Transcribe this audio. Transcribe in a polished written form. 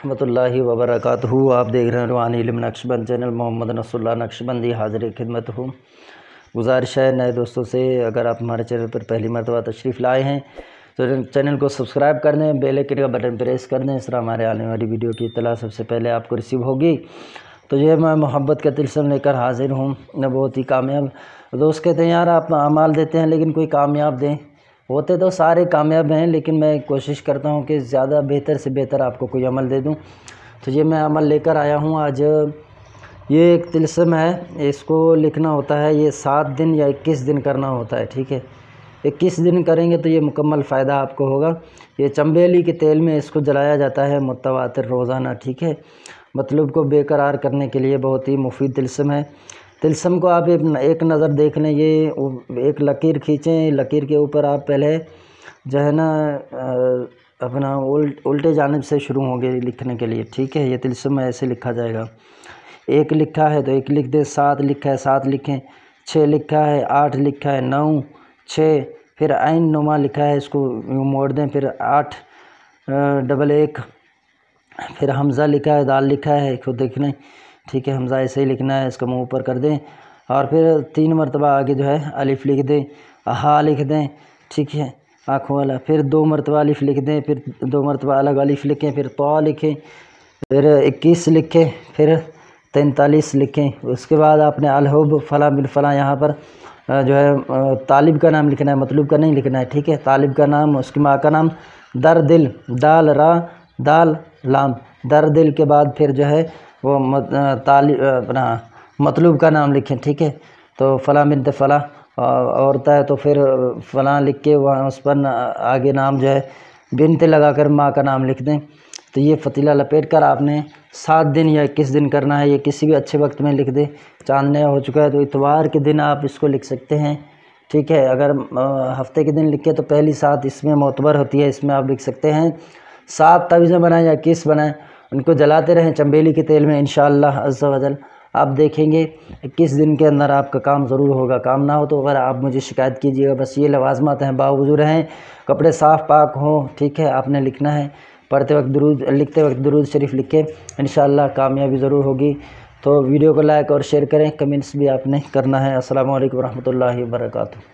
रहमत اللہ वबरकातुहू। आप देख रहे हैं रूहानी इल्म नक्शबंद चैनल। मोहम्मद नसरुल्लाह नक्शबंदी हाज़िर खिदमत हूँ। गुजारिश है नए दोस्तों से, अगर आप हमारे चैनल पर पहली मरतबा तशरीफ़ लाए हैं तो चैनल को सब्सक्राइब कर दें, बेल आइकन का बटन प्रेस कर दें। इस तरह हमारे आने वाली वीडियो की इत्तला सबसे पहले आपको रिसीव होगी। तो ये मैं मोहब्बत का तिलस्म लेकर हाज़िर हूँ। मैं बहुत ही कामयाब दोस्त कहते हैं यार आप अमाल देते हैं लेकिन कोई कामयाब दें। होते तो सारे कामयाब हैं, लेकिन मैं कोशिश करता हूँ कि ज़्यादा बेहतर से बेहतर आपको कोई अमल दे दूँ। तो ये मैं अमल लेकर आया हूँ आज। ये एक तिलस्म है, इसको लिखना होता है, ये 7 दिन या 21 दिन करना होता है। ठीक है, 21 दिन करेंगे तो ये मुकम्मल फ़ायदा आपको होगा। ये चंबेली के तेल में इसको जलाया जाता है मुतवातिर रोज़ाना। ठीक है, मतलब को बेकरार करने के लिए बहुत ही मुफीद तिलस्म है। तिलस्म को आप एक नज़र देख लें। ये एक लकीर खींचें, लकीर के ऊपर आप पहले जो है ना अपना उल्टे जानिब से शुरू होंगे लिखने के लिए। ठीक है, ये तिलस्म ऐसे लिखा जाएगा। 1 लिखा है तो 1 लिख दें, 7 लिखा है 7 लिखें, 6 लिखा है 8 लिखा है 9 6, फिर आइन नुमा लिखा है, इसको यूँ मोड़ दें, फिर 8 डबल 1, फिर हमज़ा लिखा है, दाल लिखा है, खुद देख लें। ठीक है, हमज़ा ऐसे ही लिखना है, इसका मुँह ऊपर कर दें और फिर 3 मरतबा आगे जो है अलिफ़ लिख दें, हा लिख दें। ठीक है, आँखों वाला, फिर 2 मरतबा अलिफ़ लिख दें, फिर 2 मरतबा अलग अलिफ़ लिखें, फिर तो लिखें, फिर 21 लिखें, फिर 43 लिखें। उसके बाद आपने अलहुब फ़ला बिल फ़ला यहाँ पर जो है तालिब का नाम लिखना है, मतलूब का नहीं लिखना है। ठीक है, तालिब का नाम, उसकी माँ का नाम, दर दिल, दाल रा दाल लाम, दर दिल के बाद फिर जो है वो अपना मतलूब का नाम लिखें। ठीक है, तो फ़ला बिन्त फ़ला औरत है तो फिर फ़लाँ लिख के वहाँ उस पर आगे नाम जो है बिन्त लगाकर माँ का नाम लिख दें। तो ये फ़तीला लपेट कर आपने 7 दिन या 21 दिन करना है। ये किसी भी अच्छे वक्त में लिख दे। चांद नया हो चुका है तो इतवार के दिन आप इसको लिख सकते हैं। ठीक है, अगर हफ्ते के दिन लिखे तो पहली 7 इसमें मोतबर होती है, इसमें आप लिख सकते हैं। 7 तावीज़ें बनाएं या 21 बनाएं, उनको जलाते रहें चंबेली के तेल में, इंशाअल्लाह अज़्ज़ा वजल आप देखेंगे 21 दिन के अंदर आपका काम ज़रूर होगा। काम ना हो तो अगर आप मुझे शिकायत कीजिएगा। बस ये लवाज़मात हैं, बावजूद रहें, कपड़े साफ़ पाक हों। ठीक है, आपने लिखना है, पढ़ते वक्त दुरूद, लिखते वक्त दुरूद शरीफ लिखें, इंशाअल्लाह कामयाबी ज़रूर होगी। तो वीडियो को लाइक और शेयर करें, कमेंट्स भी आपने करना है। अस्सलामु अलैकुम रहमतुल्लाहि व बरकातुहू।